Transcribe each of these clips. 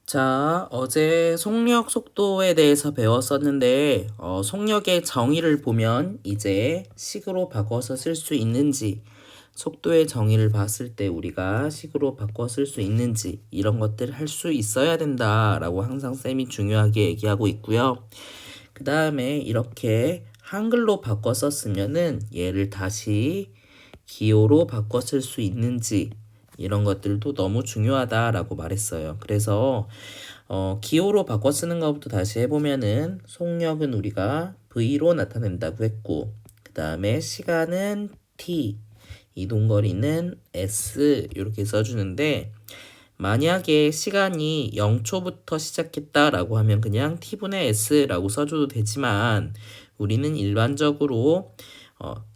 자, 어제 속력 속도에 대해서 배웠었는데, 속력의 정의를 보면 이제 식으로 바꿔서 쓸 수 있는지, 속도의 정의를 봤을 때 우리가 식으로 바꿔 쓸 수 있는지, 이런 것들을 할 수 있어야 된다라고 항상 쌤이 중요하게 얘기하고 있고요. 그 다음에 이렇게 한글로 바꿔 썼으면은 얘를 다시 기호로 바꿔 쓸 수 있는지, 이런 것들도 너무 중요하다라고 말했어요. 그래서 기호로 바꿔 쓰는 것부터 다시 해보면은 속력은 우리가 V로 나타낸다고 했고, 그 다음에 시간은 T, 이동거리는 S 이렇게 써주는데, 만약에 시간이 0초부터 시작했다라고 하면 그냥 T분의 S라고 써줘도 되지만, 우리는 일반적으로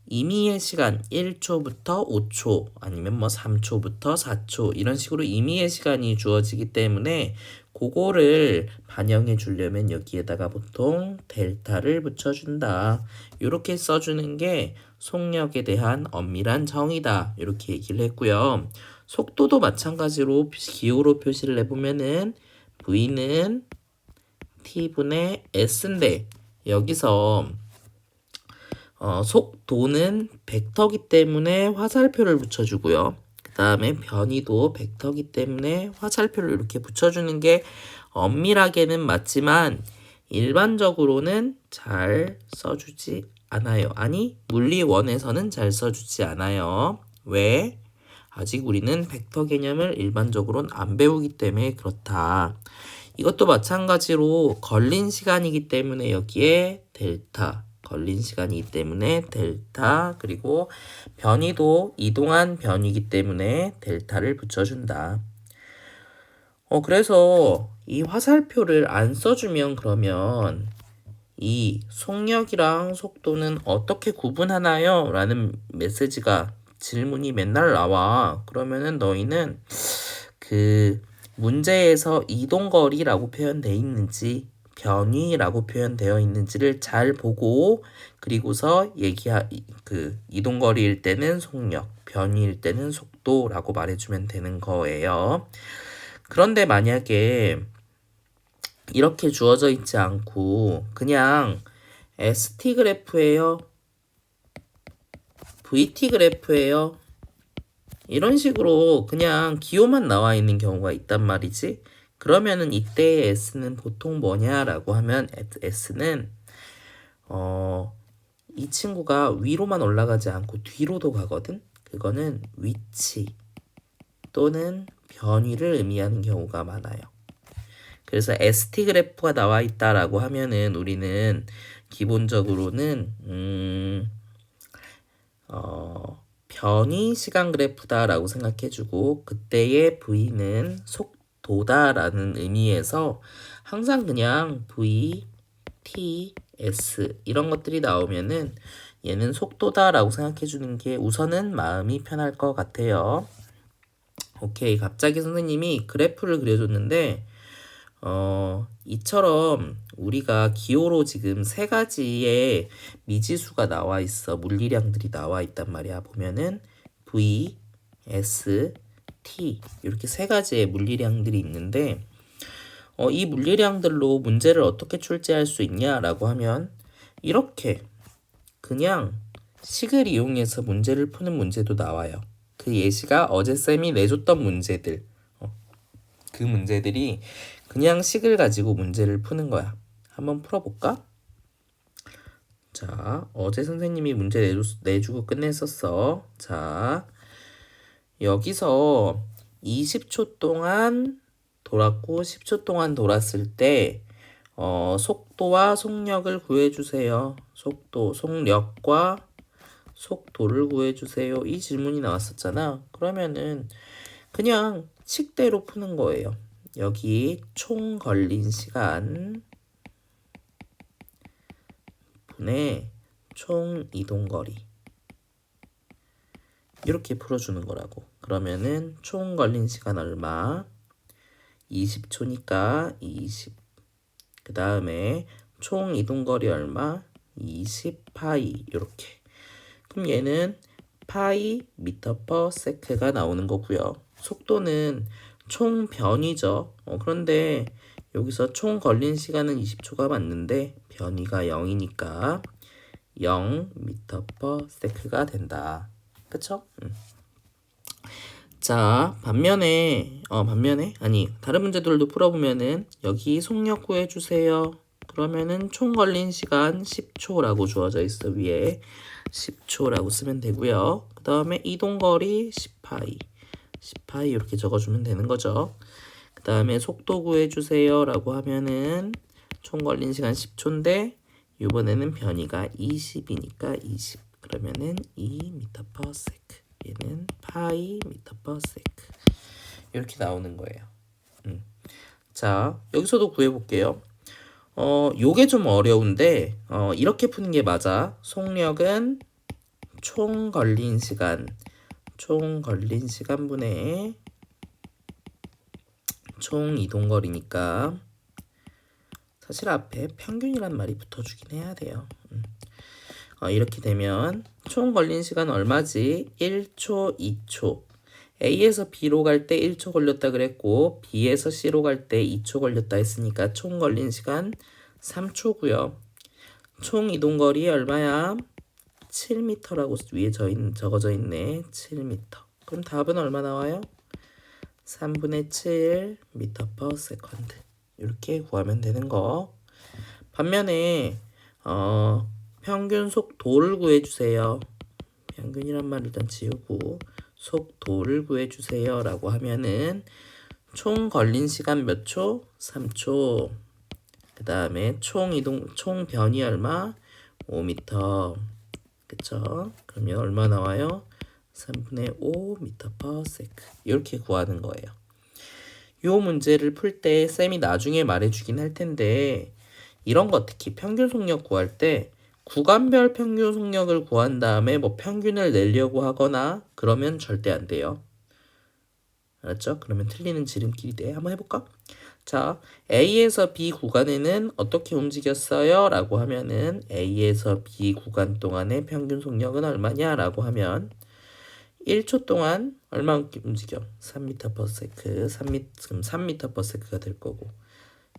임의의 시간 1초부터 5초 아니면 뭐 3초부터 4초 이런 식으로 임의의 시간이 주어지기 때문에 그거를 반영해 주려면 여기에다가 보통 델타를 붙여준다. 이렇게 써주는 게 속력에 대한 엄밀한 정의다. 이렇게 얘기를 했고요. 속도도 마찬가지로 기호로 표시를 해보면은 V는 T분의 S인데 여기서 속도는 벡터기 때문에 화살표를 붙여주고요. 그 다음에 변이도 벡터기 때문에 화살표를 이렇게 붙여주는 게 엄밀하게는 맞지만 일반적으로는 잘 써주지 않아요. 아니, 물리원에서는 잘 써주지 않아요. 왜? 아직 우리는 벡터 개념을 일반적으로는 안 배우기 때문에 그렇다. 이것도 마찬가지로 걸린 시간이기 때문에 여기에 델타, 걸린 시간이기 때문에 델타, 그리고 변이도 이동한 변이기 때문에 델타를 붙여준다. 그래서 이 화살표를 안 써주면 그러면 이 속력이랑 속도는 어떻게 구분하나요? 라는 메시지가 질문이 맨날 나와. 그러면은 너희는 그 문제에서 이동거리라고 표현되어 있는지 변위라고 표현되어 있는지를 잘 보고 그리고서 그 이동거리일 때는 속력, 변위일 때는 속도라고 말해주면 되는 거예요. 그런데 만약에 이렇게 주어져 있지 않고 그냥 ST 그래프예요, VT 그래프예요, 이런 식으로 그냥 기호만 나와 있는 경우가 있단 말이지. 그러면은 이때의 S는 보통 뭐냐라고 하면 S는 이 친구가 위로만 올라가지 않고 뒤로도 가거든. 그거는 위치 또는 변위를 의미하는 경우가 많아요. 그래서 ST 그래프가 나와 있다라고 하면은 우리는 기본적으로는 변이 시간 그래프다라고 생각해주고 그때의 V는 속도다라는 의미에서 항상 그냥 V, T, S 이런 것들이 나오면은 얘는 속도다라고 생각해주는 게 우선은 마음이 편할 것 같아요. 오케이, 갑자기 선생님이 그래프를 그려줬는데 이처럼 우리가 기호로 지금 세 가지의 미지수가 나와 있어. 물리량들이 나와 있단 말이야. 보면은 V, S, T 이렇게 세 가지의 물리량들이 있는데 이 물리량들로 문제를 어떻게 출제할 수 있냐라고 하면 이렇게 그냥 식을 이용해서 문제를 푸는 문제도 나와요. 그 예시가 어제 쌤이 내줬던 문제들. 그 문제들이 그냥 식을 가지고 문제를 푸는 거야. 한번 풀어볼까? 자, 어제 선생님이 문제 내주고 끝냈었어. 자, 여기서 20초 동안 돌았고 10초 동안 돌았을 때 속도와 속력을 구해주세요. 속력과 속도를 구해주세요. 이 질문이 나왔었잖아. 그러면은 그냥 식대로 푸는 거예요. 여기 총 걸린 시간 분의 총 이동거리 이렇게 풀어주는 거라고. 그러면은 총 걸린 시간 얼마? 20초니까 20. 그 다음에 총 이동거리 얼마? 20파이 이렇게. 그럼 얘는 파이 미터 퍼 세크가 나오는 거고요. 속도는 총 변이죠. 그런데 여기서 총 걸린 시간은 20초가 맞는데 변이가 0이니까 0m/s가 된다. 그쵸? 자, 반면에 아니 다른 문제들도 풀어보면은 여기 속력 구해주세요. 그러면은 총 걸린 시간 10초라고 주어져 있어. 위에 10초라고 쓰면 되고요. 그 다음에 이동거리 10파이 이렇게 적어주면 되는 거죠. 그 다음에 속도 구해주세요 라고 하면은 총 걸린 시간 10초인데 이번에는 변이가 20이니까 20 그러면은 2m/s 얘는 파이 m/s 이렇게 나오는 거예요. 자, 여기서도 구해볼게요. 요게 좀 어려운데 이렇게 푸는 게 맞아. 속력은 총 걸린 시간분의 총 이동거리니까 사실 앞에 평균이란 말이 붙어주긴 해야 돼요. 이렇게 되면 총 걸린 시간 얼마지? 1초, 2초. A에서 B로 갈 때 1초 걸렸다 그랬고 B에서 C로 갈 때 2초 걸렸다 했으니까 총 걸린 시간 3초고요. 총 이동거리 얼마야? 7m라고 위에 적어져 있네. 7m. 그럼 답은 얼마 나와요? 3분의 7 m/s 이렇게 구하면 되는 거. 반면에 평균 속도를 구해주세요. 평균이란 말 일단 지우고 속도를 구해주세요 라고 하면은 총 걸린 시간 몇 초? 3초. 그 다음에 총 변이 얼마? 5m. 그쵸? 그러면 얼마 나와요? 3분의 5 m/s 이렇게 구하는 거예요. 요 문제를 풀 때 쌤이 나중에 말해주긴 할 텐데 이런 거 특히 평균 속력 구할 때 구간별 평균 속력을 구한 다음에 뭐 평균을 내려고 하거나 그러면 절대 안 돼요. 알았죠? 그러면 틀리는 지름길이 돼. 한번 해볼까? 자, A에서 B 구간에는 어떻게 움직였어요? 라고 하면은 A에서 B 구간 동안의 평균 속력은 얼마냐? 라고 하면 1초 동안 얼마 움직여? 3m/s. 그럼 3m/s가 될 거고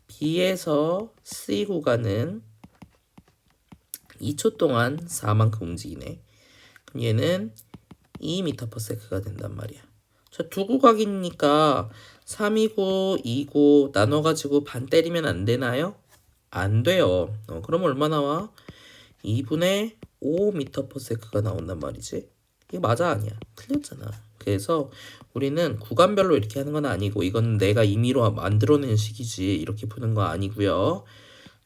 B에서 C 구간은 2초 동안 4만큼 움직이네. 그럼 얘는 2m/s가 된단 말이야. 자, 두 구각이니까 3이고 2고 나눠가지고 반 때리면 안 되나요? 안 돼요. 그럼 얼마 나와? 2분의 5m/s가 나온단 말이지. 이게 맞아 아니야? 틀렸잖아. 그래서 우리는 구간별로 이렇게 하는 건 아니고 이건 내가 임의로 만들어낸 식이지 이렇게 푸는 거 아니고요.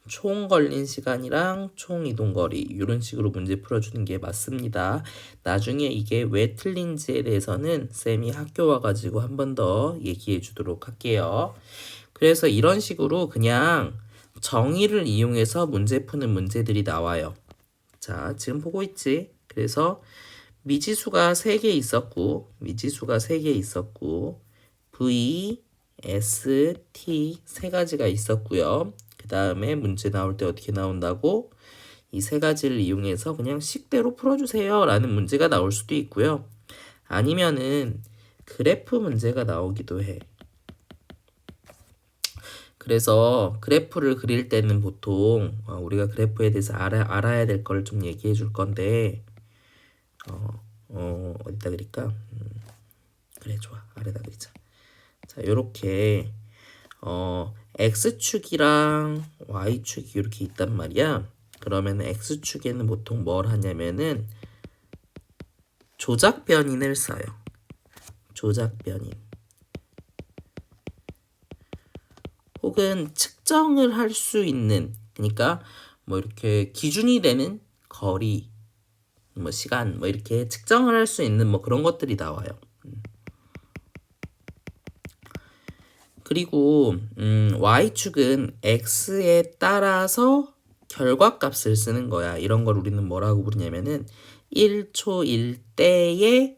총 걸린 시간이랑 총 이동거리 이런 식으로 문제 풀어주는 게 맞습니다. 나중에 이게 왜 틀린지에 대해서는 쌤이 학교 와가지고 한 번 더 얘기해 주도록 할게요. 그래서 이런 식으로 그냥 정의를 이용해서 문제 푸는 문제들이 나와요. 자, 지금 보고 있지? 그래서 미지수가 3개 있었고 V, S, T 세 가지가 있었고요. 그 다음에 문제 나올 때 어떻게 나온다고? 이 세 가지를 이용해서 그냥 식대로 풀어주세요 라는 문제가 나올 수도 있고요. 아니면은 그래프 문제가 나오기도 해. 그래서 그래프를 그릴 때는 보통 우리가 그래프에 대해서 알아야 될 걸 좀 얘기해 줄 건데 어디다 그릴까? 그래 좋아 아래다 그리자. 자 요렇게 X축이랑 Y축이 이렇게 있단 말이야. 그러면 X축에는 보통 뭘 하냐면은 조작 변인을 써요. 조작 변인. 혹은 측정을 할 수 있는 그러니까 뭐 이렇게 기준이 되는 거리, 뭐 시간, 뭐 이렇게 측정을 할 수 있는 뭐 그런 것들이 나와요. 그리고 Y축은 X에 따라서 결과값을 쓰는 거야. 이런 걸 우리는 뭐라고 부르냐면은 1초일 때의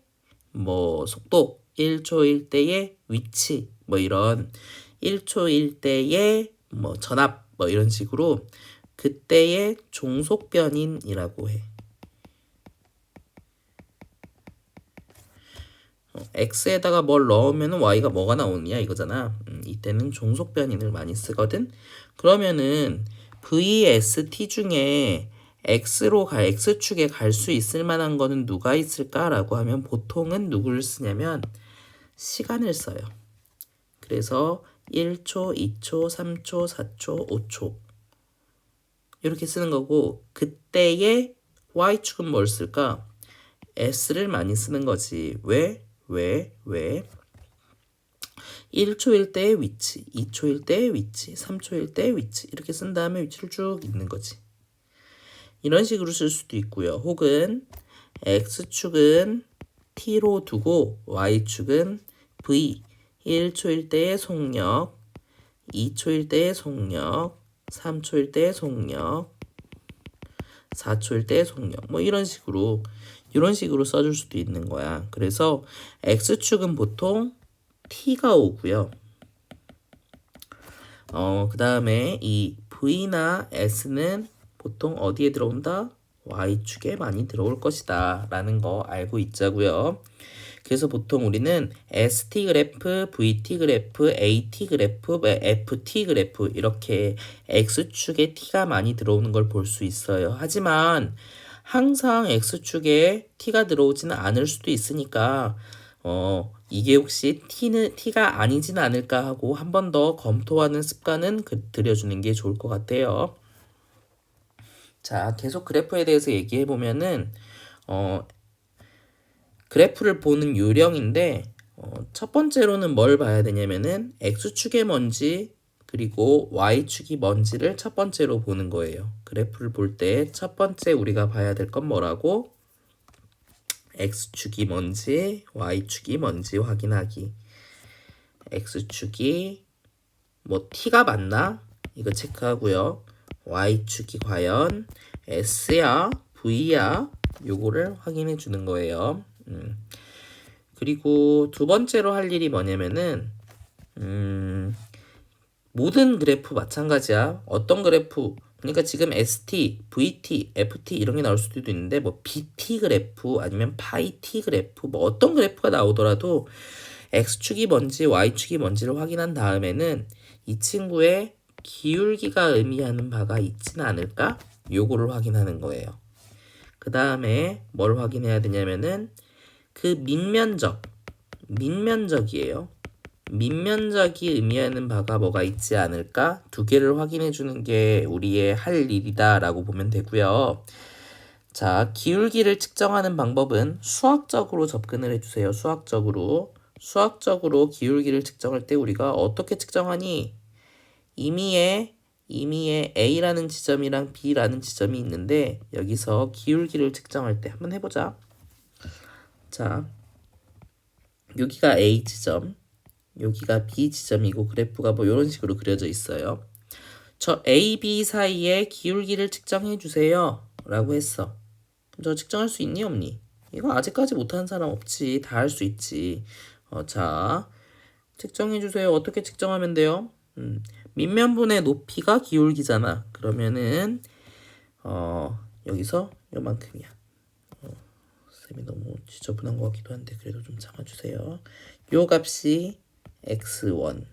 뭐 속도, 1초일 때의 위치, 뭐 이런 1초일 때의 뭐 전압, 뭐 이런 식으로 그때의 종속 변인이라고 해. x에다가 뭘 넣으면 y가 뭐가 나오느냐 이거잖아. 이때는 종속 변인을 많이 쓰거든. 그러면은 vst 중에 x축에 갈 수 있을 만한 거는 누가 있을까라고 하면 보통은 누구를 쓰냐면 시간을 써요. 그래서 1초, 2초, 3초, 4초, 5초 이렇게 쓰는 거고, 그때의 y축은 뭘 쓸까? s를 많이 쓰는 거지. 왜? 1초일 때의 위치, 2초일 때의 위치, 3초일 때의 위치 이렇게 쓴 다음에 위치를 쭉 읽는 거지. 이런 식으로 쓸 수도 있고요. 혹은 x축은 t로 두고 y축은 v, 1초일 때의 속력, 2초일 때의 속력, 3초일 때의 속력, 4초일 때의 속력 뭐 이런 식으로 써줄 수도 있는 거야. 그래서 x축은 보통 t가 오고요. 그 다음에 이 v나 s는 보통 어디에 들어온다? y축에 많이 들어올 것이다 라는 거 알고 있자고요. 그래서 보통 우리는 ST 그래프, VT 그래프, AT 그래프, FT 그래프 이렇게 X축에 T가 많이 들어오는 걸 볼 수 있어요. 하지만 항상 X축에 T가 들어오지는 않을 수도 있으니까 이게 혹시 T가 아니진 않을까 하고 한 번 더 검토하는 습관은 들여주는 게 좋을 것 같아요. 자, 계속 그래프에 대해서 얘기해 보면은 그래프를 보는 요령인데 첫 번째로는 뭘 봐야 되냐면은 X축이 뭔지 그리고 Y축이 뭔지를 첫 번째로 보는 거예요. 그래프를 볼 때 첫 번째 우리가 봐야 될 건 뭐라고? X축이 뭔지 Y축이 뭔지 확인하기. X축이 뭐 T가 맞나? 이거 체크하고요. Y축이 과연 S야 V야? 요거를 확인해 주는 거예요. 그리고 두 번째로 할 일이 뭐냐면은 모든 그래프 마찬가지야. 어떤 그래프 그러니까 지금 ST, VT, FT 이런 게 나올 수도 있는데 뭐 BT 그래프 아니면 파이 T 그래프 뭐 어떤 그래프가 나오더라도 X축이 뭔지 Y축이 뭔지를 확인한 다음에는 이 친구의 기울기가 의미하는 바가 있지는 않을까? 요거를 확인하는 거예요. 그 다음에 뭘 확인해야 되냐면은 그 민면적이에요. 민면적이 의미하는 바가 뭐가 있지 않을까? 두 개를 확인해 주는 게 우리의 할 일이다라고 보면 되고요. 자, 기울기를 측정하는 방법은 수학적으로 접근을 해주세요. 수학적으로 기울기를 측정할 때 우리가 어떻게 측정하니? 임의의 A라는 지점이랑 B라는 지점이 있는데 여기서 기울기를 측정할 때 한번 해보자. 자, 여기가 A 지점, 여기가 B 지점이고 그래프가 뭐 이런 식으로 그려져 있어요. 저 A, B 사이에 기울기를 측정해 주세요 라고 했어. 그럼 저 측정할 수 있니 없니? 이거 아직까지 못하는 사람 없지. 다 할 수 있지. 자, 측정해 주세요. 어떻게 측정하면 돼요? 밑면분의 높이가 기울기잖아. 그러면은 여기서 요만큼이야. 쌤이 너무 지저분한 것 같기도 한데 그래도 좀 참아주세요. 요 값이 x1,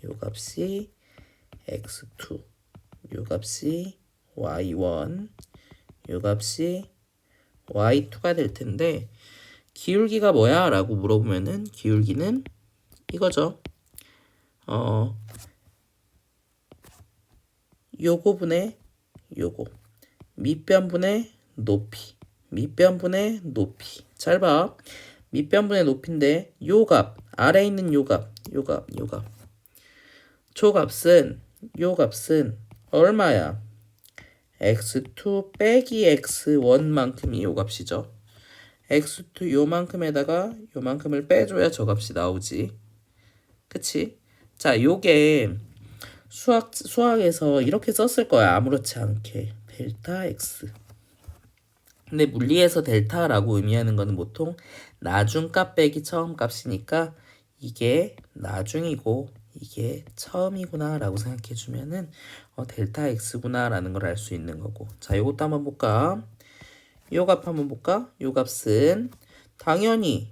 요 값이 x2, 요 값이 y1, 요 값이 y2가 될 텐데 기울기가 뭐야? 라고 물어보면은 기울기는 이거죠. 요거분의 요거 밑변분의 높이 잘 봐. 밑변분의 높이인데 요 값 아래에 있는 요 값 초값은 요 값은 얼마야? x2 빼기 x1만큼이 요 값이죠. x2 요만큼에다가 요만큼을 빼줘야 저 값이 나오지. 그치? 자, 요게 수학에서 이렇게 썼을 거야. 아무렇지 않게. 델타 x. 근데 물리에서 델타라고 의미하는 거는 보통 나중값 빼기 처음값이니까 이게 나중이고 이게 처음이구나 라고 생각해 주면은 델타 x구나 라는 걸 알 수 있는 거고. 자, 요것도 한번 볼까? 요 값 한번 볼까? 요 값은 당연히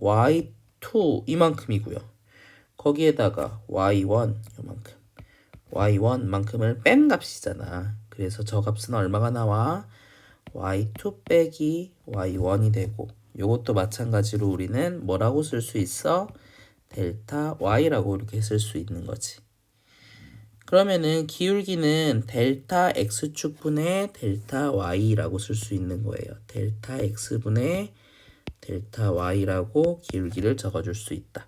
y2 이만큼이고요. 거기에다가 y1 요만큼, y1만큼을 뺀 값이잖아. 그래서 저 값은 얼마가 나와? y2 빼기 y1이 되고, 요것도 마찬가지로 우리는 뭐라고 쓸 수 있어? 델타 y라고 이렇게 쓸 수 있는 거지. 그러면은 기울기는 델타 x축분의 델타 y라고 쓸 수 있는 거예요. 델타 x분의 델타 y라고 기울기를 적어줄 수 있다.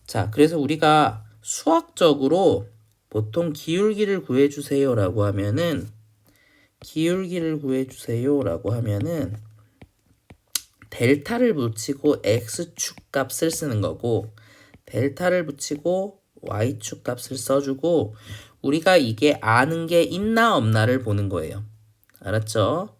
자, 그래서 우리가 수학적으로 보통 기울기를 구해주세요 라고 하면은 델타를 붙이고 x축 값을 쓰는 거고, 델타를 붙이고 y축 값을 써주고, 우리가 이게 아는 게 있나 없나를 보는 거예요. 알았죠?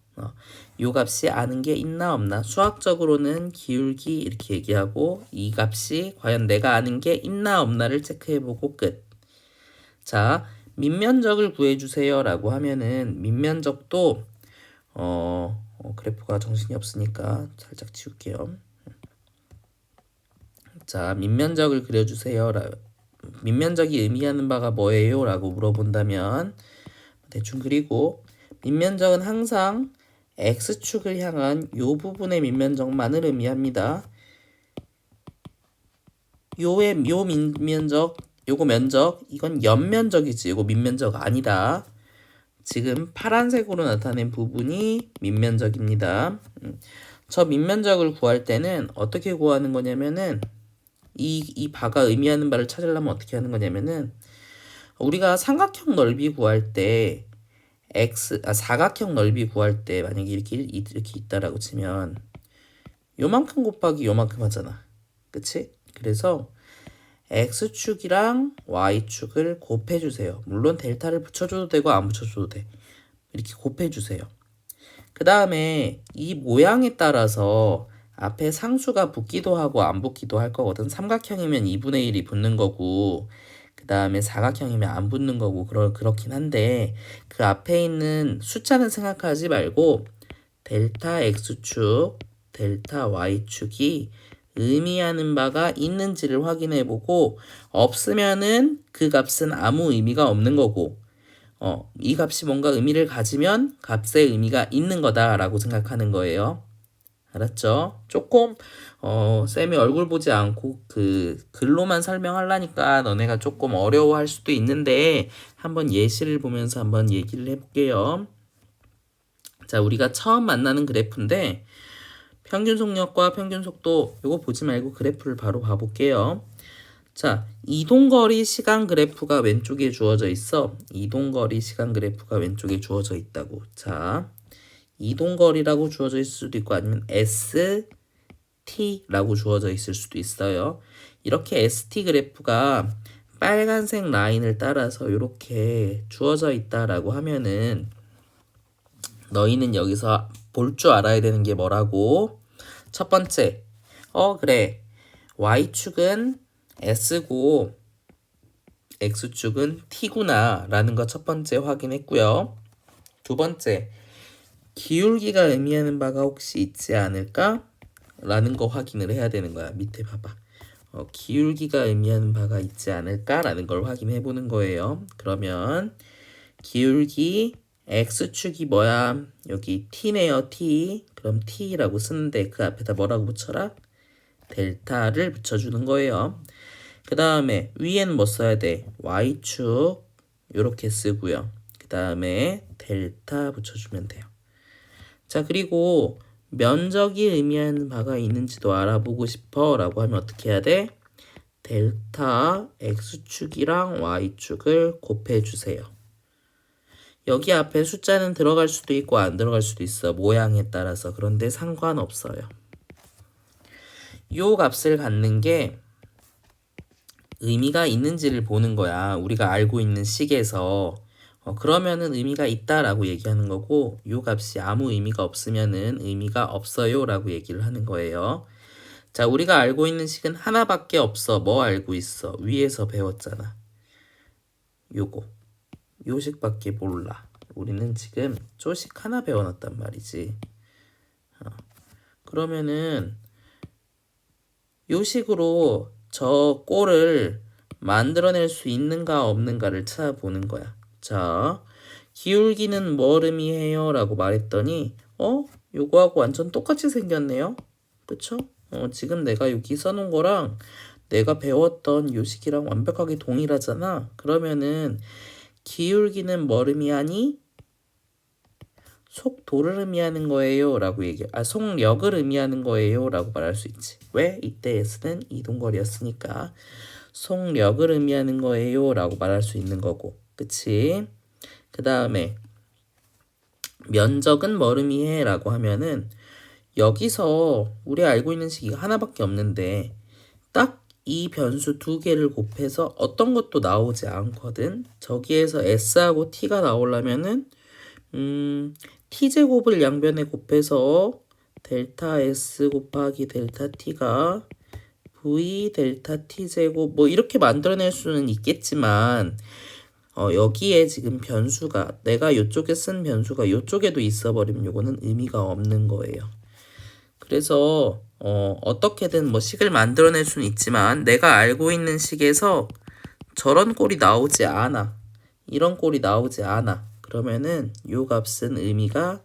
요 값이 아는 게 있나 없나. 수학적으로는 기울기 이렇게 얘기하고, 이 값이 과연 내가 아는 게 있나 없나를 체크해보고 끝. 자, 밑면적을 구해주세요 라고 하면은 밑면적도 그래프가 정신이 없으니까 살짝 지울게요. 자, 밑면적을 그려주세요. 밑면적이 의미하는 바가 뭐예요? 라고 물어본다면 대충 그리고, 밑면적은 항상 x축을 향한 요 부분의 밑면적만을 의미합니다. 요 밑면적, 요거 면적, 이건 옆면적이지, 요거 밑면적 아니다. 지금 파란색으로 나타낸 부분이 밑면적입니다. 저 밑면적을 구할 때는 어떻게 구하는 거냐면은, 이 바가 의미하는 바를 찾으려면 어떻게 하는 거냐면은, 우리가 삼각형 넓이 구할 때 사각형 넓이 구할 때 만약에 이렇게 있다라고 치면 요만큼 곱하기 요만큼 하잖아. 그치? 그래서 x축이랑 y축을 곱해주세요. 물론 델타를 붙여줘도 되고 안 붙여줘도 돼. 이렇게 곱해주세요. 그 다음에 이 모양에 따라서 앞에 상수가 붙기도 하고 안 붙기도 할 거거든. 삼각형이면 2분의 1이 붙는 거고, 그 다음에 사각형이면 안 붙는 거고, 그렇긴 한데, 그 앞에 있는 숫자는 생각하지 말고 델타 x축, 델타 y축이 의미하는 바가 있는지를 확인해 보고, 없으면은 그 값은 아무 의미가 없는 거고, 이 값이 뭔가 의미를 가지면 값의 의미가 있는 거다라고 생각하는 거예요. 알았죠? 조금 쌤이 얼굴 보지 않고 그 글로만 설명하려니까 너네가 조금 어려워할 수도 있는데, 한번 예시를 보면서 한번 얘기를 해볼게요. 자, 우리가 처음 만나는 그래프인데, 평균 속력과 평균 속도 요거 보지 말고 그래프를 바로 봐볼게요. 자, 이동거리 시간 그래프가 왼쪽에 주어져 있어. 이동거리 시간 그래프가 왼쪽에 주어져 있다고. 자, 이동거리라고 주어져 있을 수도 있고 아니면 ST라고 주어져 있을 수도 있어요. 이렇게 ST 그래프가 빨간색 라인을 따라서 이렇게 주어져 있다라고 하면은, 너희는 여기서 볼 줄 알아야 되는 게 뭐라고? 첫 번째, 그래, Y축은 S고 X축은 T구나 라는 거 첫 번째 확인했고요. 두 번째, 기울기가 의미하는 바가 혹시 있지 않을까? 라는 거 확인을 해야 되는 거야. 밑에 봐봐. 기울기가 의미하는 바가 있지 않을까? 라는 걸 확인해 보는 거예요. 그러면 기울기 X축이 뭐야? 여기 T네요, T. 그럼 T라고 쓰는데 그 앞에다 뭐라고 붙여라? 델타를 붙여주는 거예요. 그 다음에 위에는 뭐 써야 돼? Y축 요렇게 쓰고요. 그 다음에 델타 붙여주면 돼요. 자, 그리고 면적이 의미하는 바가 있는지도 알아보고 싶어 라고 하면 어떻게 해야 돼? 델타 X축이랑 Y축을 곱해주세요. 여기 앞에 숫자는 들어갈 수도 있고 안 들어갈 수도 있어. 모양에 따라서. 그런데 상관없어요. 요 값을 갖는 게 의미가 있는지를 보는 거야. 우리가 알고 있는 식에서. 그러면은 의미가 있다라고 얘기하는 거고, 요 값이 아무 의미가 없으면은 의미가 없어요 라고 얘기를 하는 거예요. 자, 우리가 알고 있는 식은 하나밖에 없어. 뭐 알고 있어? 위에서 배웠잖아. 요거. 요 식밖에 몰라. 우리는 지금 조식 하나 배워놨단 말이지. 그러면은 요 식으로 저 꼴을 만들어낼 수 있는가 없는가를 찾아보는 거야. 자, 기울기는 뭘 의미해요? 라고 말했더니 요거하고 완전 똑같이 생겼네요. 그쵸? 지금 내가 여기 써놓은 거랑 내가 배웠던 요 식이랑 완벽하게 동일하잖아. 그러면은 기울기는 뭘 의미하니? 속도를 의미하는 거예요 라고 속력을 의미하는 거예요 라고 말할 수 있지. 왜? 이때 S는 이동거리였으니까 속력을 의미하는 거예요 라고 말할 수 있는 거고. 그치? 그 다음에 면적은 뭘 의미해? 라고 하면은 여기서 우리 알고 있는 식이 하나밖에 없는데 딱 이 변수 두 개를 곱해서 어떤 것도 나오지 않거든. 저기에서 S하고 T가 나오려면은 T제곱을 양변에 곱해서 델타 S 곱하기 델타 T가 V 델타 T제곱 뭐 이렇게 만들어낼 수는 있겠지만 여기에 지금 변수가 내가 이쪽에 쓴 변수가 이쪽에도 있어버리면 요거는 의미가 없는 거예요. 그래서 어떻게든 뭐 식을 만들어낼 수는 있지만 내가 알고 있는 식에서 저런 꼴이 나오지 않아. 이런 꼴이 나오지 않아. 그러면은 요 값은 의미가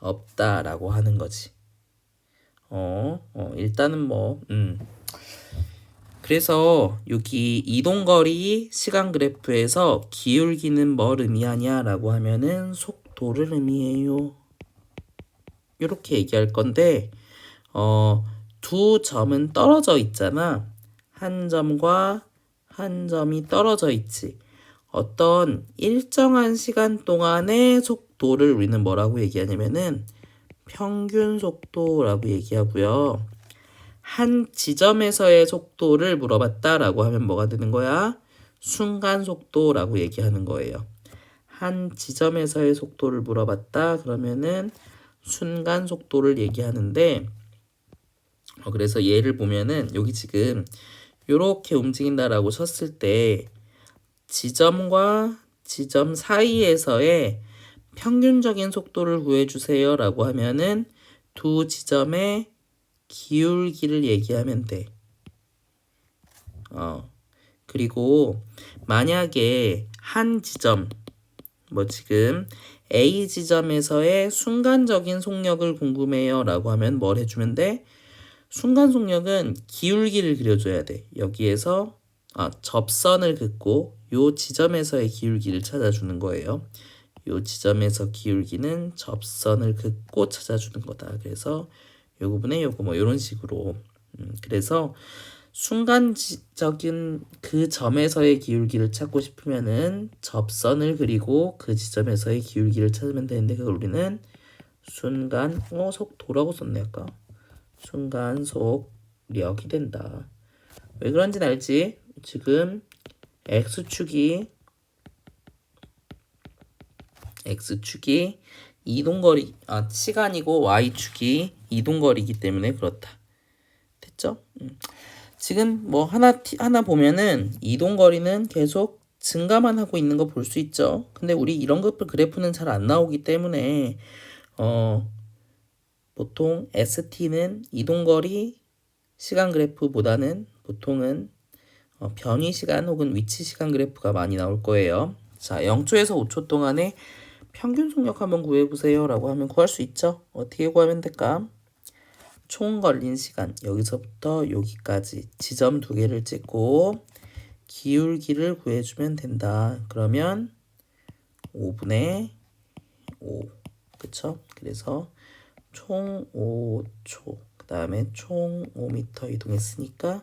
없다라고 하는 거지. 일단은 그래서 여기 이동거리 시간 그래프에서 기울기는 뭘 의미하냐라고 하면은 속도를 의미해요. 이렇게 얘기할 건데 두 점은 떨어져 있잖아. 한 점과 한 점이 떨어져 있지. 어떤 일정한 시간 동안의 속도를 우리는 뭐라고 얘기하냐면은 평균 속도라고 얘기하고요. 한 지점에서의 속도를 물어봤다라고 하면 뭐가 되는 거야? 순간 속도라고 얘기하는 거예요. 한 지점에서의 속도를 물어봤다 그러면은 순간 속도를 얘기하는데 그래서 예를 보면은 여기 지금 요렇게 움직인다라고 쳤을 때 지점과 지점 사이에서의 평균적인 속도를 구해주세요 라고 하면은 두 지점의 기울기를 얘기하면 돼. 그리고 만약에 한 지점 지금 A 지점에서의 순간적인 속력을 궁금해요 라고 하면 뭘 해주면 돼? 순간 속력은 기울기를 그려줘야 돼. 여기에서 접선을 긋고 요 지점에서의 기울기를 찾아주는 거예요. 요 지점에서 기울기는 접선을 긋고 찾아주는 거다. 그래서 요 부분에 요거 뭐 이런 식으로 그래서 순간적인 그 점에서의 기울기를 찾고 싶으면은 접선을 그리고 그 지점에서의 기울기를 찾으면 되는데 그걸 우리는 순간 속도라고 썼네 아까. 순간 속력이 된다. 왜 그런지는 알지? 지금 X축이 이동거리 시간이고 Y축이 이동거리이기 때문에 그렇다. 됐죠? 지금 하나 보면은 이동거리는 계속 증가만 하고 있는 거 볼 수 있죠. 근데 우리 이런 것들 그래프는 잘 안 나오기 때문에 보통 ST는 이동거리 시간 그래프보다는 보통은 변위 시간 혹은 위치 시간 그래프가 많이 나올 거예요. 자, 0초에서 5초 동안에 평균 속력 한번 구해보세요 라고 하면 구할 수 있죠. 어떻게 구하면 될까? 총 걸린 시간 여기서부터 여기까지 지점 두 개를 찍고 기울기를 구해주면 된다. 그러면 5분의 5 그쵸? 그래서 총 5초 그 다음에 총 5m 이동했으니까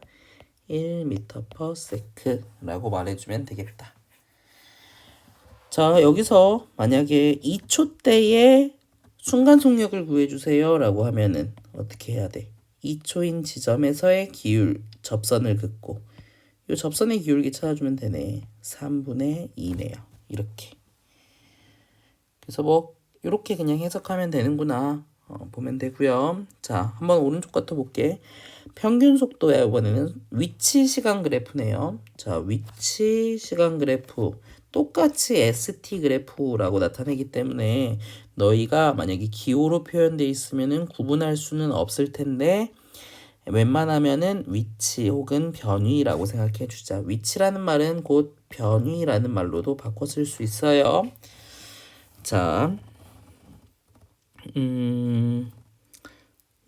1m/s 라고 말해주면 되겠다. 자, 여기서 만약에 2초대의 순간 속력을 구해주세요 라고 하면은 어떻게 해야 돼? 2초인 지점에서의 접선을 긋고 이 접선의 기울기 찾아주면 되네. 3분의 2네요. 이렇게. 그래서 이렇게 그냥 해석하면 되는구나. 보면 되고요. 자, 한번 오른쪽부터 볼게. 평균 속도야. 이번에는 위치 시간 그래프네요. 자, 위치 시간 그래프. 똑같이 ST 그래프라고 나타내기 때문에 너희가 만약에 기호로 표현되어 있으면은 구분할 수는 없을 텐데 웬만하면은 위치 혹은 변위라고 생각해 주자. 위치라는 말은 곧 변위라는 말로도 바꿔 쓸 수 있어요. 자,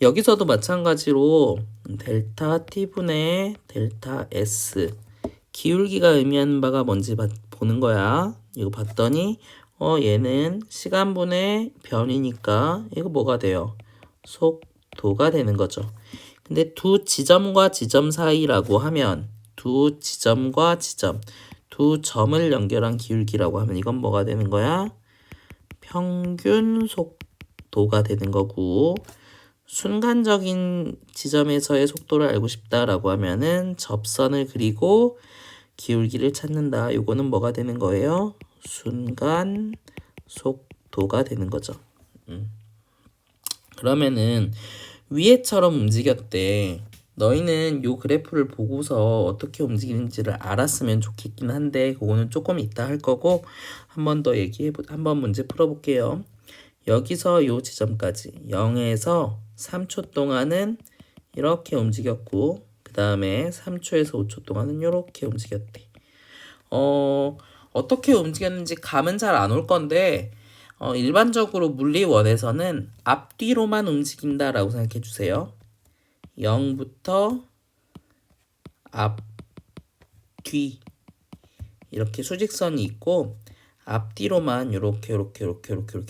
여기서도 마찬가지로 델타 t분의 델타 s 기울기가 의미하는 바가 뭔지 보는 거야. 이거 봤더니 얘는 시간분의 변이니까 이거 뭐가 돼요? 속도가 되는 거죠. 근데 두 지점과 지점 사이라고 하면 두 지점과 지점, 두 점을 연결한 기울기라고 하면 이건 뭐가 되는 거야? 평균 속도가 되는 거고, 순간적인 지점에서의 속도를 알고 싶다라고 하면은 접선을 그리고 기울기를 찾는다. 요거는 뭐가 되는 거예요? 순간 속도가 되는 거죠. 그러면은 위에처럼 움직였대. 너희는 요 그래프를 보고서 어떻게 움직이는지를 알았으면 좋겠긴 한데 그거는 조금 이따 할 거고 한 번 더 한번 문제 풀어볼게요. 여기서 요 지점까지 0에서 3초 동안은 이렇게 움직였고 그 다음에 3초에서 5초 동안은 이렇게 움직였대. 어떻게 움직였는지 감은 잘 안 올 건데 일반적으로 물리원에서는 앞뒤로만 움직인다라고 생각해 주세요. 0부터 앞, 뒤 이렇게 수직선이 있고 앞뒤로만 이렇게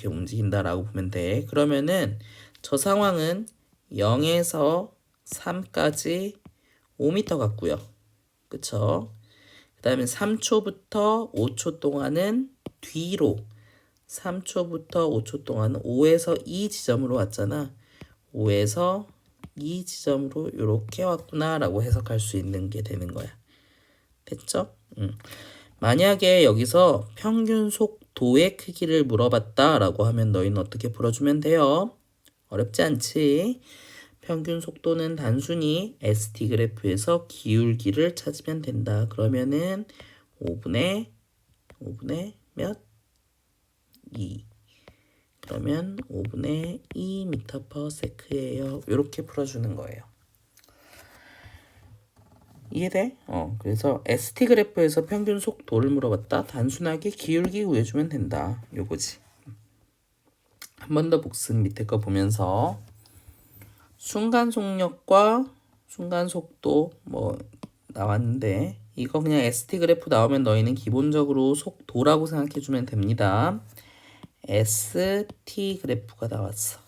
움직인다라고 보면 돼. 그러면은 저 상황은 0에서 3까지 5m 같고요. 그쵸? 그 다음에 3초부터 5초 동안은 뒤로 3초부터 5초 동안은 5에서 2 지점으로 왔잖아. 5에서 2 지점으로 이렇게 왔구나 라고 해석할 수 있는 게 되는 거야. 됐죠? 만약에 여기서 평균 속도의 크기를 물어봤다 라고 하면 너희는 어떻게 풀어주면 돼요? 어렵지 않지? 평균 속도는 단순히 ST 그래프에서 기울기를 찾으면 된다. 그러면은 5분의 몇? 2. 그러면 5분의 2m/s예요. 이렇게 풀어주는 거예요. 이해돼? 그래서 ST 그래프에서 평균 속도를 물어봤다. 단순하게 기울기 구해주면 된다. 요거지. 한 번 더 복습 밑에 거 보면서 순간 속력과 순간 속도 뭐 나왔는데 이거 그냥 ST 그래프 나오면 너희는 기본적으로 속도라고 생각해주면 됩니다. ST 그래프가 나왔어.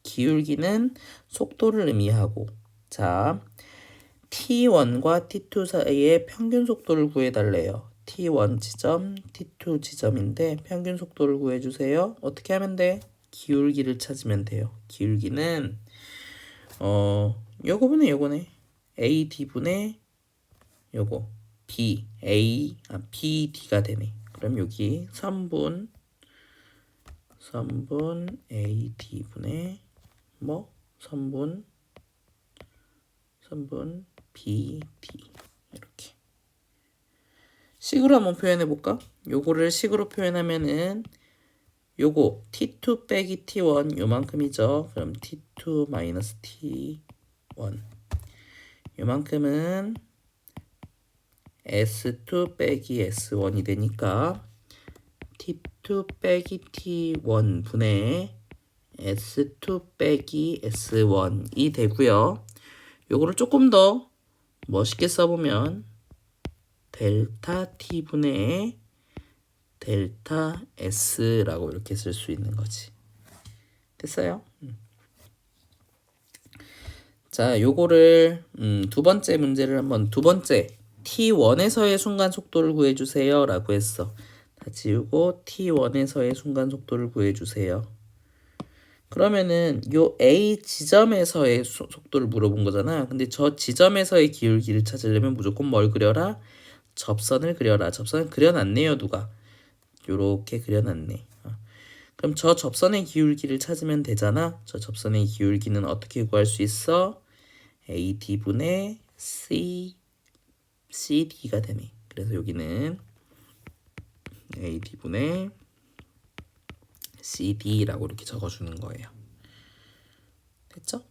기울기는 속도를 의미하고 자 T1과 T2 사이의 평균 속도를 구해달래요. T1 지점, T2 지점인데 평균 속도를 구해주세요. 어떻게 하면 돼? 기울기를 찾으면 돼요. 기울기는 요거분의 요거네. AD분의 요거 BD가 되네. 그럼 여기 3분 AD분의 3분 BD 이렇게 식으로 한번 표현해 볼까? 요거를 식으로 표현하면은 요거 T2 빼기 T1 요만큼이죠. 그럼 T2 마이너스 T1 요만큼은 S2 빼기 S1이 되니까 T2 빼기 T1 분의 S2 빼기 S1이 되고요. 요거를 조금 더 멋있게 써보면 델타 T분의 델타 S라고 이렇게 쓸 수 있는 거지. 됐어요? 자, 요거를 두 번째 문제를 한번 두 번째 T1에서의 순간 속도를 구해주세요 라고 했어. 다 지우고 T1에서의 순간 속도를 구해주세요. 그러면은 요 A 지점에서의 속도를 물어본 거잖아. 근데 저 지점에서의 기울기를 찾으려면 무조건 뭘 그려라? 접선을 그려라. 접선을 그려놨네요, 누가. 요렇게 그려놨네. 그럼 저 접선의 기울기를 찾으면 되잖아. 저 접선의 기울기는 어떻게 구할 수 있어? AD분의 CD가 되네. 그래서 여기는 AD분의 CD라고 이렇게 적어주는 거예요. 됐죠?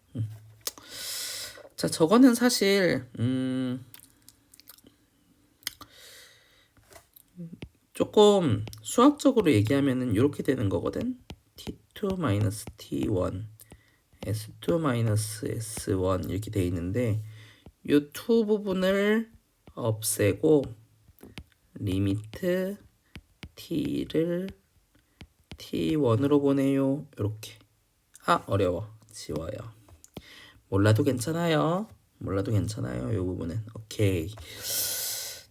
자, 저거는 사실 조금 수학적으로 얘기하면은 이렇게 되는 거거든. t2-t1 s2-s1 이렇게 돼 있는데 이 2 부분을 없애고 리미트 t를 t1으로 보내요. 이렇게. 어려워. 지워요. 몰라도 괜찮아요. 몰라도 괜찮아요. 이 부분은. 오케이.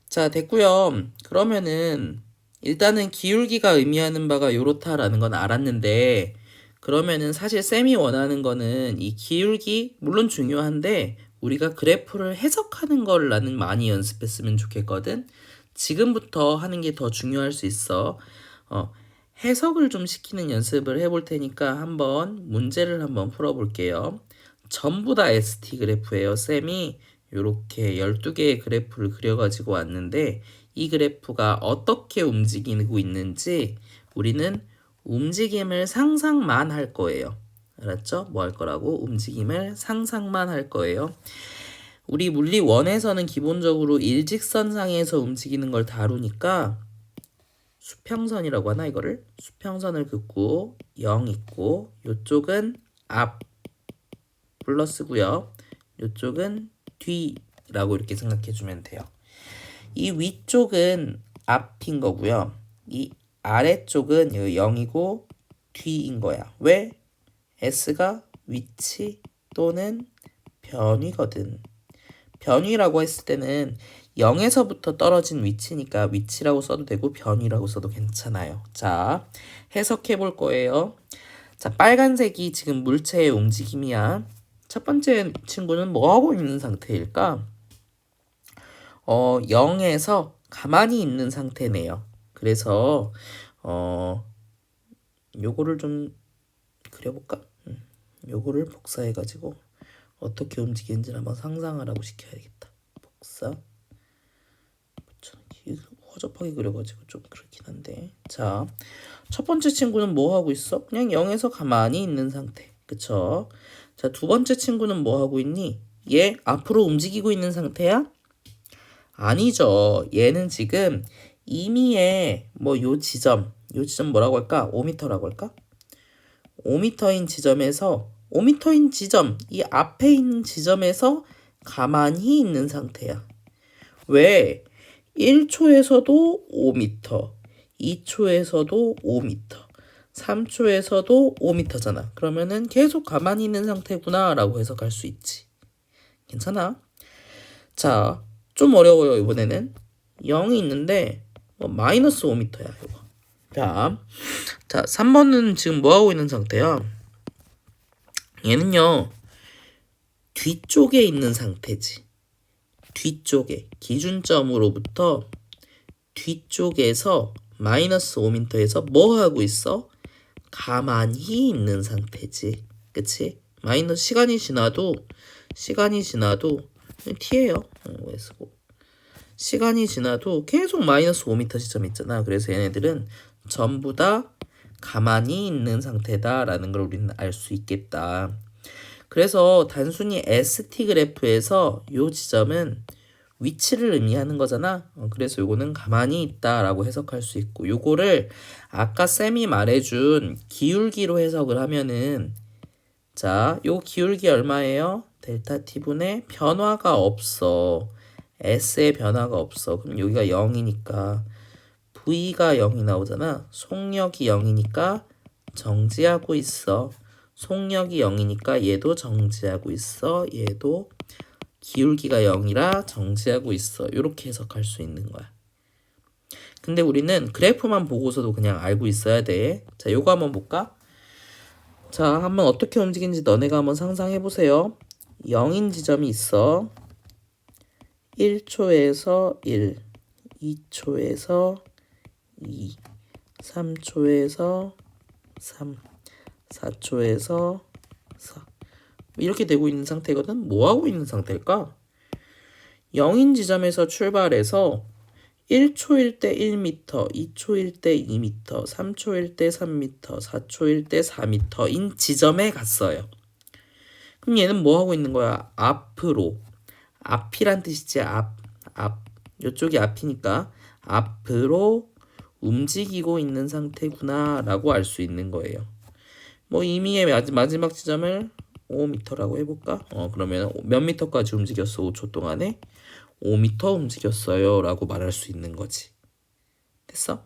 자, 됐고요. 그러면은 일단은 기울기가 의미하는 바가 요렇다라는 건 알았는데, 그러면은 사실 쌤이 원하는 거는 이 기울기 물론 중요한데 우리가 그래프를 해석하는 걸 나는 많이 연습했으면 좋겠거든. 지금부터 하는 게 더 중요할 수 있어. 해석을 좀 시키는 연습을 해볼 테니까 문제를 한번 풀어볼게요. 전부 다 ST 그래프예요. 쌤이 이렇게 12개의 그래프를 그려가지고 왔는데 이 그래프가 어떻게 움직이고 있는지 우리는 움직임을 상상만 할 거예요. 알았죠? 뭐 할 거라고? 움직임을 상상만 할 거예요. 우리 물리 1에서는 기본적으로 일직선상에서 움직이는 걸 다루니까 수평선이라고 하나 이거를? 수평선을 긋고 0 있고 요쪽은 앞 플러스고요. 요쪽은 뒤라고 이렇게 생각해 주면 돼요. 이 위쪽은 앞인 거고요. 이 아래쪽은 0이고 뒤인 거야. 왜? S가 위치 또는 변위거든. 변위라고 했을 때는 0에서부터 떨어진 위치니까 위치라고 써도 되고 변위라고 써도 괜찮아요. 자, 해석해 볼 거예요. 자, 빨간색이 지금 물체의 움직임이야. 첫 번째 친구는 뭐 하고 있는 상태일까? 0에서 가만히 있는 상태네요. 그래서 요거를 좀 그려볼까? 요거를 복사해가지고 어떻게 움직이는지 한번 상상하라고 시켜야겠다. 복사. 허접하게 그려가지고 좀 그렇긴 한데. 자, 첫 번째 친구는 뭐 하고 있어? 그냥 0에서 가만히 있는 상태. 그쵸? 자, 두 번째 친구는 뭐 하고 있니? 얘 앞으로 움직이고 있는 상태야? 아니죠. 얘는 지금 이미의 요 지점 뭐라고 할까? 5m라고 할까? 5m인 지점에서 5m인 지점, 이 앞에 있는 지점에서 가만히 있는 상태야. 왜? 1초에서도 5m, 2초에서도 5m, 3초에서도 5m잖아. 그러면은 계속 가만히 있는 상태구나 라고 해석할 수 있지. 괜찮아? 자, 좀 어려워요. 이번에는 0이 있는데 마이너스 5m야. 이거. 자, 3번은 지금 뭐 하고 있는 상태야? 얘는요, 뒤쪽에 있는 상태지. 뒤쪽에, 기준점으로부터 뒤쪽에서 마이너스 5m에서 뭐 하고 있어? 가만히 있는 상태지. 그치? 마이너스 시간이 지나도 t예요. 왜 쓰고? 시간이 지나도 계속 마이너스 5m 지점 있잖아. 그래서 얘네들은 전부 다 가만히 있는 상태다라는 걸 우리는 알 수 있겠다. 그래서 단순히 ST 그래프에서 이 지점은 위치를 의미하는 거잖아. 그래서 요거는 가만히 있다라고 해석할 수 있고, 요거를 아까 쌤이 말해준 기울기로 해석을 하면은, 자, 요 기울기 얼마예요? 델타 t분의 변화가 없어. S의 변화가 없어. 그럼 여기가 0이니까 V가 0이 나오잖아. 속력이 0이니까 정지하고 있어. 속력이 0이니까 얘도 정지하고 있어. 얘도 기울기가 0이라 정지하고 있어. 이렇게 해석할 수 있는 거야. 근데 우리는 그래프만 보고서도 그냥 알고 있어야 돼. 자, 요거 한번 볼까? 자, 한번 어떻게 움직이는지 너네가 한번 상상해 보세요. 0인 지점이 있어. 1초에서 1, 2초에서 2, 3초에서 3, 4초에서 4 이렇게 되고 있는 상태거든. 뭐 하고 있는 상태일까? 0인 지점에서 출발해서 1초일 때 1m, 2초일 때 2m, 3초일 때 3m, 4초일 때 4m인 지점에 갔어요. 그럼 얘는 뭐 하고 있는 거야? 앞으로. 앞이란 뜻이지. 앞. 이쪽이 앞이니까 앞으로 움직이고 있는 상태구나 라고 알 수 있는 거예요. 뭐 이미의 마지막 지점을 5m라고 해볼까? 그러면 몇 미터까지 움직였어? 5초 동안에 5m 움직였어요 라고 말할 수 있는 거지. 됐어?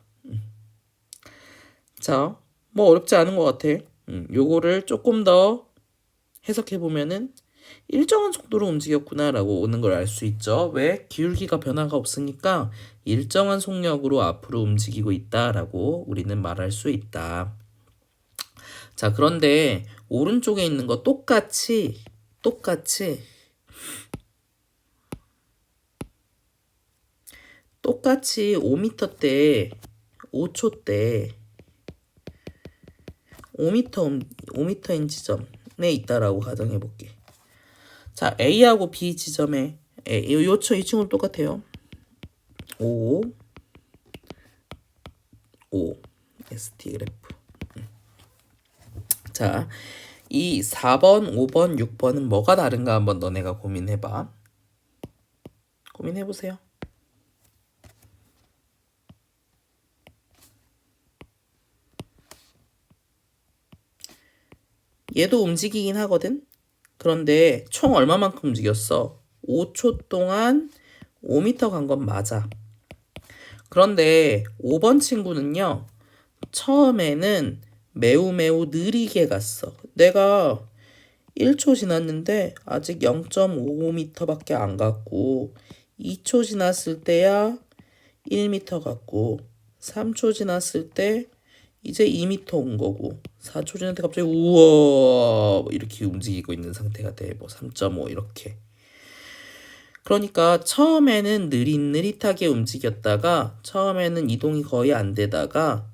자, 뭐 어렵지 않은 것 같아. 요거를 조금 더 해석해보면은 일정한 속도로 움직였구나라고 오는 걸 알 수 있죠. 왜? 기울기가 변화가 없으니까 일정한 속력으로 앞으로 움직이고 있다라고 우리는 말할 수 있다. 자, 그런데 오른쪽에 있는 거 똑같이 5m대 5초대 5m인 지점에 있다라고 가정해 볼게. 자, A하고 B 지점에 이 친구는 똑같아요. 5 ST 그래프. 자, 이 4번, 5번, 6번은 뭐가 다른가 한번 너네가 고민해봐. 고민해보세요. 얘도 움직이긴 하거든? 그런데 총 얼마만큼 움직였어? 5초 동안 5m 간 건 맞아. 그런데 5번 친구는요, 처음에는 매우 느리게 갔어. 내가 1초 지났는데 아직 0.5m밖에 안 갔고 2초 지났을 때야 1m 갔고 3초 지났을 때 이제 2m 온 거고 4초 지났을 때 갑자기 우와 이렇게 움직이고 있는 상태가 돼. 뭐 3.5 이렇게. 그러니까 처음에는 느릿느릿하게 움직였다가 처음에는 이동이 거의 안 되다가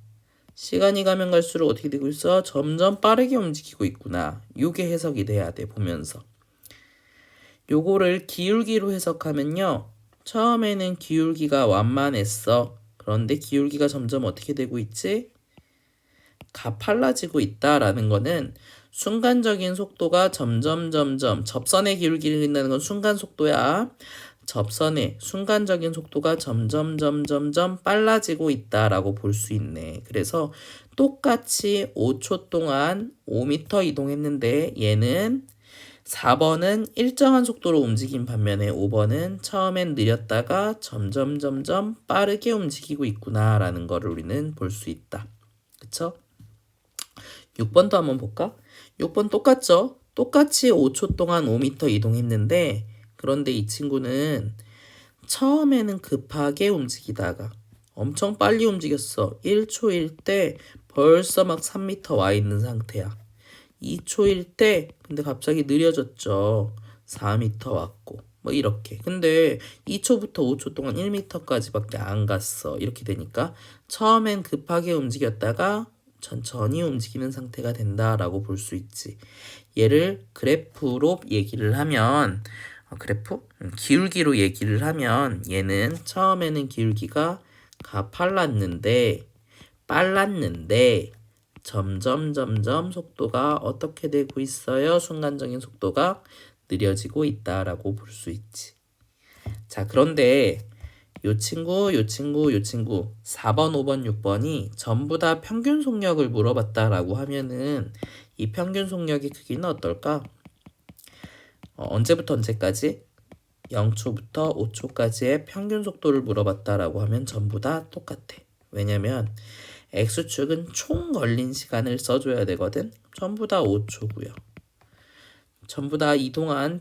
시간이 가면 갈수록 어떻게 되고 있어? 점점 빠르게 움직이고 있구나. 요게 해석이 돼야 돼, 보면서. 요거를 기울기로 해석하면요. 처음에는 기울기가 완만했어. 그런데 기울기가 점점 어떻게 되고 있지? 가팔라지고 있다라는 거는 순간적인 속도가 점점 접선의 기울기를 낸다는 건 순간 속도야. 접선의 순간적인 속도가 점점 빨라지고 있다라고 볼 수 있네. 그래서 똑같이 5초 동안 5m 이동했는데 얘는 4번은 일정한 속도로 움직인 반면에 5번은 처음엔 느렸다가 점점 빠르게 움직이고 있구나라는 거를 우리는 볼 수 있다. 그쵸? 6번도 한번 볼까? 6번 똑같죠? 똑같이 5초 동안 5m 이동했는데 그런데 이 친구는 처음에는 급하게 움직이다가 엄청 빨리 움직였어. 1초일 때 벌써 막 3m 와 있는 상태야. 2초일 때 근데 갑자기 느려졌죠. 4m 왔고 뭐 이렇게. 근데 2초부터 5초 동안 1m까지밖에 안 갔어. 이렇게 되니까 처음엔 급하게 움직였다가 천천히 움직이는 상태가 된다라고 볼 수 있지. 얘를 그래프로 얘기를 하면 그래프? 기울기로 얘기를 하면 얘는 처음에는 기울기가 가팔랐는데 빨랐는데 점점 속도가 어떻게 되고 있어요? 순간적인 속도가 느려지고 있다라고 볼 수 있지. 자, 그런데 요 친구 4번, 5번, 6번이 전부 다 평균 속력을 물어봤다라고 하면은 이 평균 속력의 크기는 어떨까? 언제부터 언제까지? 0초부터 5초까지의 평균 속도를 물어봤다라고 하면 전부 다 똑같아. 왜냐면 X축은 총 걸린 시간을 써줘야 되거든. 전부 다 5초고요. 전부 다 이동한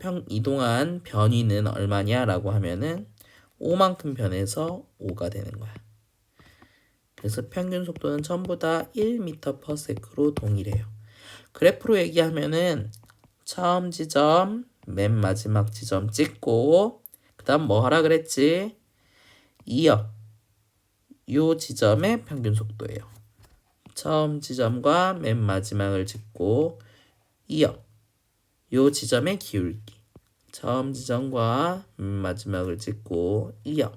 변위는 얼마냐라고 하면은 5만큼 변해서 5가 되는 거야. 그래서 평균 속도는 전부 다 1m/s로 동일해요. 그래프로 얘기하면은 처음 지점, 맨 마지막 지점 찍고 그 다음 뭐 하라 그랬지? 이어. 요 지점의 평균 속도예요. 처음 지점과 맨 마지막을 찍고 이어. 요 지점의 기울기. 처음 지점과 맨 마지막을 찍고 이어.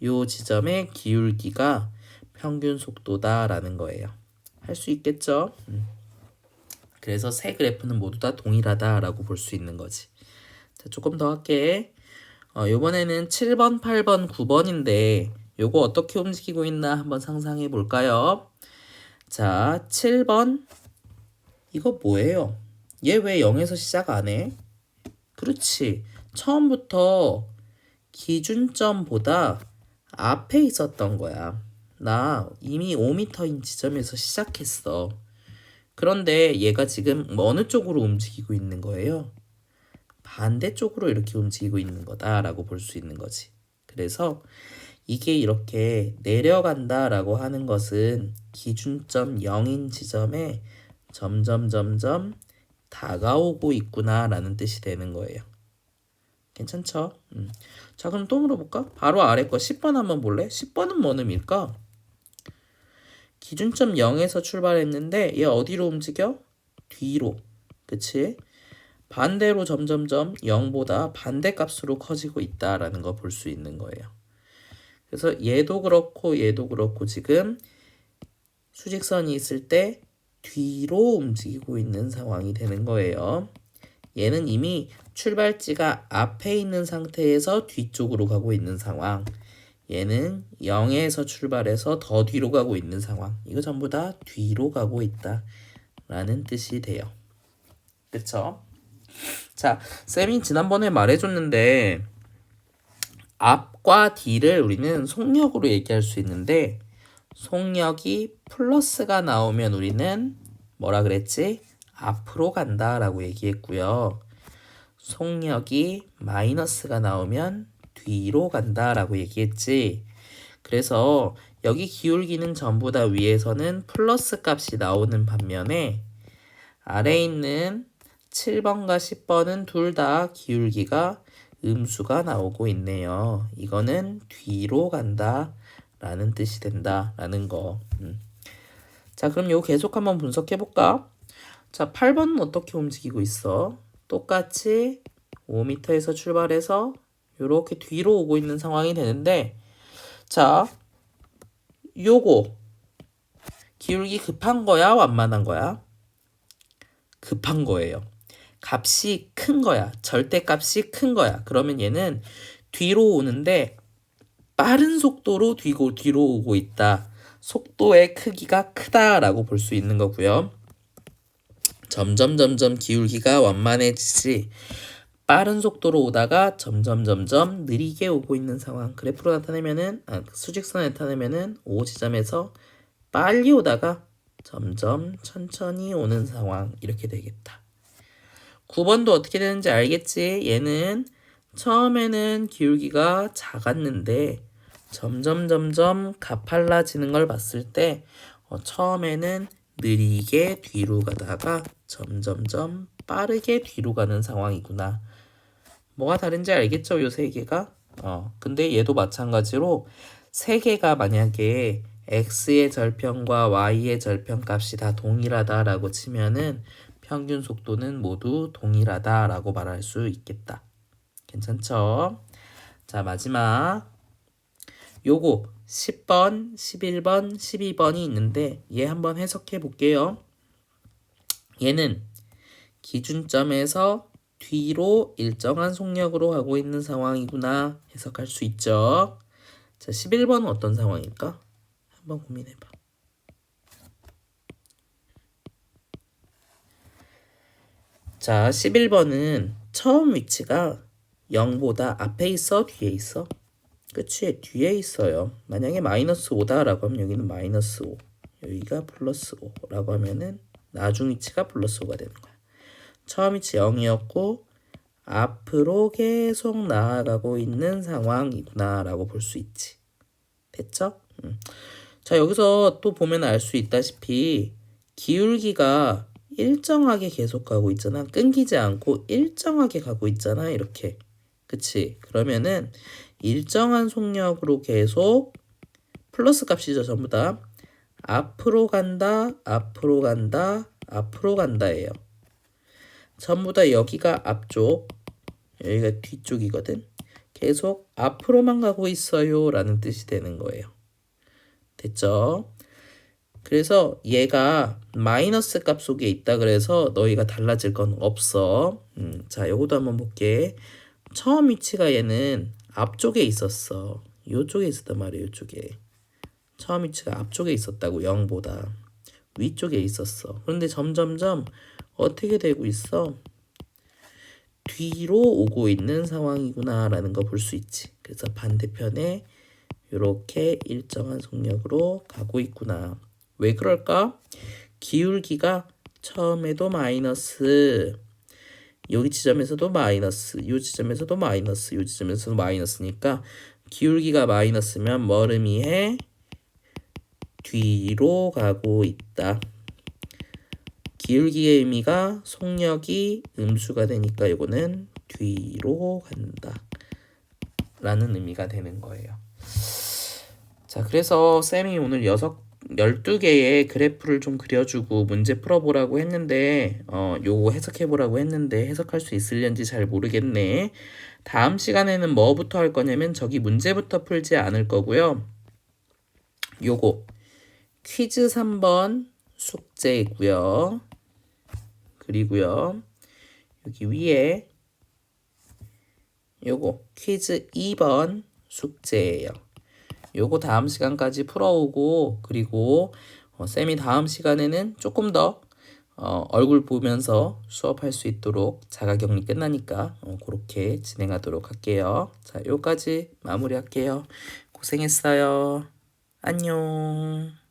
요 지점의 기울기가 평균 속도다라는 거예요. 할 수 있겠죠? 그래서 세 그래프는 모두 다 동일하다라고 볼 수 있는 거지. 자, 조금 더 할게. 요번에는 7번, 8번, 9번인데 요거 어떻게 움직이고 있나 한번 상상해 볼까요? 자, 7번 이거 뭐예요? 얘 왜 0에서 시작 안 해? 그렇지. 처음부터 기준점보다 앞에 있었던 거야. 나 이미 5m인 지점에서 시작했어. 그런데 얘가 지금 어느 쪽으로 움직이고 있는 거예요? 반대쪽으로 이렇게 움직이고 있는 거다라고 볼 수 있는 거지. 그래서 이게 이렇게 내려간다라고 하는 것은 기준점 0인 지점에 점점 다가오고 있구나라는 뜻이 되는 거예요. 괜찮죠? 자, 그럼 또 물어볼까? 바로 아래 거 10번 한번 볼래? 10번은 뭔 의미일까? 기준점 0에서 출발했는데 얘 어디로 움직여? 뒤로. 그치? 반대로 점점점 0보다 반대값으로 커지고 있다라는 거 볼 수 있는 거예요. 그래서 얘도 그렇고 지금 수직선이 있을 때 뒤로 움직이고 있는 상황이 되는 거예요. 얘는 이미 출발지가 앞에 있는 상태에서 뒤쪽으로 가고 있는 상황. 얘는 0에서 출발해서 더 뒤로 가고 있는 상황. 이거 전부 다 뒤로 가고 있다 라는 뜻이 돼요. 그쵸? 자, 쌤이 지난번에 말해줬는데 앞과 뒤를 우리는 속력으로 얘기할 수 있는데 속력이 플러스가 나오면 우리는 뭐라 그랬지? 앞으로 간다라고 얘기했고요. 속력이 마이너스가 나오면 뒤로 간다라고 얘기했지. 그래서 여기 기울기는 전부 다 위에서는 플러스 값이 나오는 반면에 아래에 있는 7번과 10번은 둘 다 기울기가 음수가 나오고 있네요. 이거는 뒤로 간다 라는 뜻이 된다 라는 거. 자, 그럼 이거 계속 한번 분석해 볼까? 자, 8번은 어떻게 움직이고 있어? 똑같이 5m에서 출발해서 이렇게 뒤로 오고 있는 상황이 되는데, 자, 요거 기울기 급한 거야, 완만한 거야? 급한 거예요. 값이 큰 거야. 절대값이 큰 거야. 그러면 얘는 뒤로 오는데 빠른 속도로 뒤로 오고 있다. 속도의 크기가 크다라고 볼 수 있는 거고요. 점점 기울기가 완만해지지 빠른 속도로 오다가 점점 느리게 오고 있는 상황. 그래프로 나타내면은 수직선을 나타내면은 O 지점에서 빨리 오다가 점점 천천히 오는 상황 이렇게 되겠다. 9번도 어떻게 되는지 알겠지? 얘는 처음에는 기울기가 작았는데 점점 가팔라지는 걸 봤을 때 처음에는 느리게 뒤로 가다가 점점 빠르게 뒤로 가는 상황이구나. 뭐가 다른지 알겠죠? 요 세 개가? 근데 얘도 마찬가지로 세 개가 만약에 x의 절편과 y의 절편 값이 다 동일하다라고 치면은 평균 속도는 모두 동일하다라고 말할 수 있겠다. 괜찮죠? 자, 마지막 요거 10번, 11번, 12번이 있는데 얘 한번 해석해 볼게요. 얘는 기준점에서 뒤로 일정한 속력으로 가고 있는 상황이구나 해석할 수 있죠. 자, 11번은 어떤 상황일까? 한번 고민해봐. 자, 11번은 처음 위치가 0보다 앞에 있어? 뒤에 있어? 그치? 뒤에 있어요. 만약에 마이너스 5다라고 하면 여기는 마이너스 5, 여기가 플러스 5라고 하면은 나중 위치가 플러스 5가 되는 거야. 처음 위치 0이었고 앞으로 계속 나아가고 있는 상황이구나 라고 볼 수 있지. 됐죠? 자, 여기서 또 보면 알 수 있다시피 기울기가 일정하게 계속 가고 있잖아. 끊기지 않고 일정하게 가고 있잖아. 이렇게. 그치? 그러면은 일정한 속력으로 계속 플러스 값이죠. 전부 다. 앞으로 간다, 앞으로 간다, 앞으로 간다예요. 전부 다 여기가 앞쪽, 여기가 뒤쪽이거든. 계속 앞으로만 가고 있어요 라는 뜻이 되는 거예요. 됐죠? 그래서 얘가 마이너스 값 속에 있다 그래서 너희가 달라질 건 없어. 자, 요것도 한번 볼게. 처음 위치가 얘는 앞쪽에 있었어. 요쪽에 있었단 말이야, 요쪽에. 처음 위치가 앞쪽에 있었다고, 0보다. 위쪽에 있었어. 그런데 점점점 어떻게 되고 있어? 뒤로 오고 있는 상황이구나 라는 거 볼 수 있지. 그래서 반대편에 이렇게 일정한 속력으로 가고 있구나. 왜 그럴까? 기울기가 처음에도 마이너스, 여기 지점에서도 마이너스, 이 지점에서도 마이너스, 이 지점에서도 마이너스니까 기울기가 마이너스면 뭘 의미해? 뒤로 가고 있다. 기울기의 의미가 속력이 음수가 되니까 이거는 뒤로 간다 라는 의미가 되는 거예요. 자, 그래서 쌤이 오늘 12개의 그래프를 좀 그려주고 문제 풀어보라고 했는데 요거 해석해보라고 했는데 해석할 수 있을는지 잘 모르겠네. 다음 시간에는 뭐부터 할 거냐면 저기 문제부터 풀지 않을 거고요. 요거 퀴즈 3번 숙제이고요. 그리고요 여기 위에 요거 퀴즈 2번 숙제예요. 요거 다음 시간까지 풀어오고, 그리고 쌤이 다음 시간에는 조금 더 얼굴 보면서 수업할 수 있도록 자가격리 끝나니까 그렇게 진행하도록 할게요. 자, 요까지 마무리할게요. 고생했어요. 안녕.